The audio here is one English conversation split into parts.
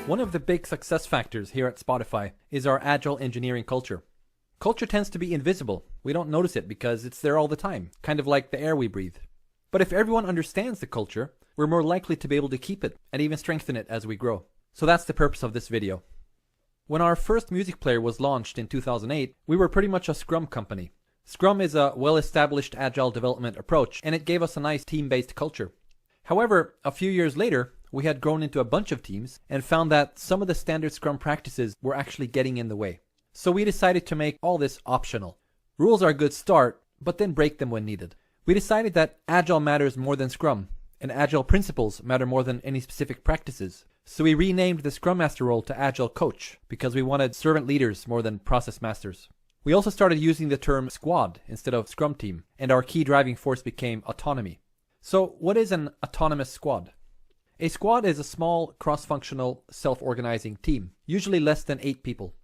One of the big success factors here at Spotify is our agile engineering culture. Culture tends to be invisible. We don't notice it because it's there all the time, kind of like the air we breathe. But if everyone understands the culture, we're more likely to be able to keep it and even strengthen it as we grow. So that's the purpose of this video. When our first music player was launched in 2008, we were pretty much a Scrum company. Scrum is a well-established agile development approach, and it gave us a nice team-based culture. However, a few years later, we had grown into a bunch of teams and found that some of the standard Scrum practices were actually getting in the way. So we decided to make all this optional. Rules are a good start, but then break them when needed. We decided that Agile matters more than Scrum, and Agile principles matter more than any specific practices. So we renamed the Scrum Master role to Agile Coach, because we wanted servant leaders more than process masters. We also started using the term squad instead of Scrum team, and our key driving force became autonomy. So what is an autonomous squad? A squad is a small, cross-functional, self-organizing team, usually less than 8 people.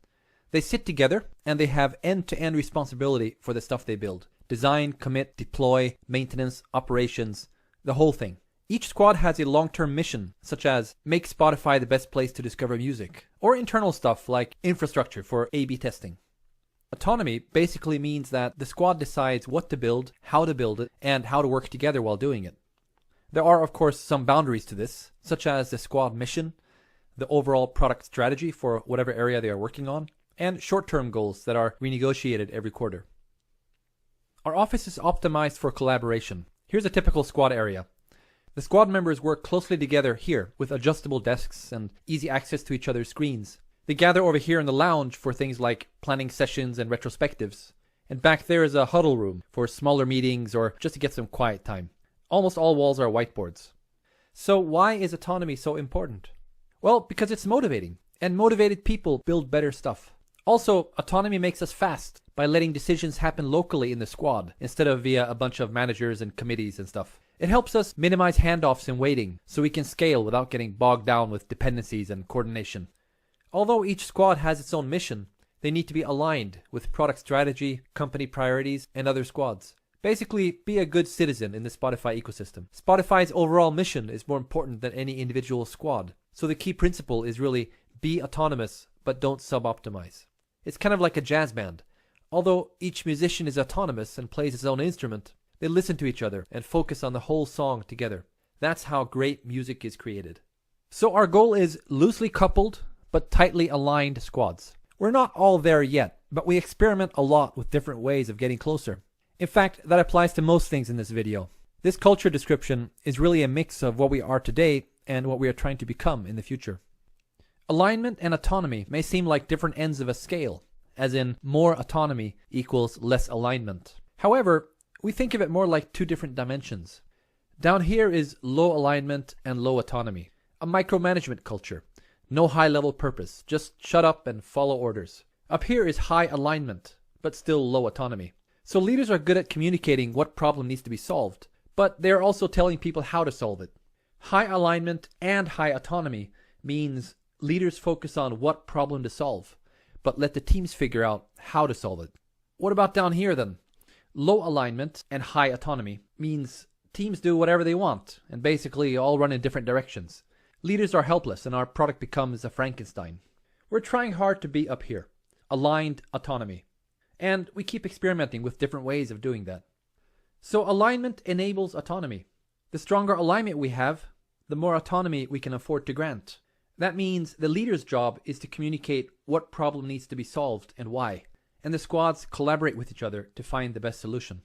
They sit together and they have end-to-end responsibility for the stuff they build. Design, commit, deploy, maintenance, operations, the whole thing. Each squad has a long-term mission, such as make Spotify the best place to discover music, or internal stuff like infrastructure for A/B testing. Autonomy basically means that the squad decides what to build, how to build it, and how to work together while doing it. There are, of course, some boundaries to this, such as the squad mission, the overall product strategy for whatever area they are working on, and short-term goals that are renegotiated every quarter. Our office is optimized for collaboration. Here's a typical squad area. The squad members work closely together here with adjustable desks and easy access to each other's screens. They gather over here in the lounge for things like planning sessions and retrospectives. And back there is a huddle room for smaller meetings or just to get some quiet time. Almost all walls are whiteboards. So why is autonomy so important? Well, because it's motivating, and motivated people build better stuff. Also, autonomy makes us fast by letting decisions happen locally in the squad instead of via a bunch of managers and committees and stuff. It helps us minimize handoffs and waiting so we can scale without getting bogged down with dependencies and coordination. Although each squad has its own mission, they need to be aligned with product strategy, company priorities, and other squads. Basically, be a good citizen in the Spotify ecosystem. Spotify's overall mission is more important than any individual squad. So the key principle is really be autonomous, but don't sub-optimize. It's kind of like a jazz band. Although each musician is autonomous and plays his own instrument, they listen to each other and focus on the whole song together. That's how great music is created. So our goal is loosely coupled, but tightly aligned squads. We're not all there yet, but we experiment a lot with different ways of getting closer. In fact, that applies to most things in this video. This culture description is really a mix of what we are today and what we are trying to become in the future. Alignment and autonomy may seem like different ends of a scale, as in more autonomy equals less alignment. However, we think of it more like two different dimensions. Down here is low alignment and low autonomy, a micromanagement culture. No high-level purpose, just shut up and follow orders. Up here is high alignment, but still low autonomy. So leaders are good at communicating what problem needs to be solved, but they're also telling people how to solve it. High alignment and high autonomy means leaders focus on what problem to solve, but let the teams figure out how to solve it. What about down here then? Low alignment and high autonomy means teams do whatever they want and basically all run in different directions. Leaders are helpless and our product becomes a Frankenstein. We're trying hard to be up here. Aligned autonomy. And we keep experimenting with different ways of doing that. So alignment enables autonomy. The stronger alignment we have, the more autonomy we can afford to grant. That means the leader's job is to communicate what problem needs to be solved and why. And the squads collaborate with each other to find the best solution.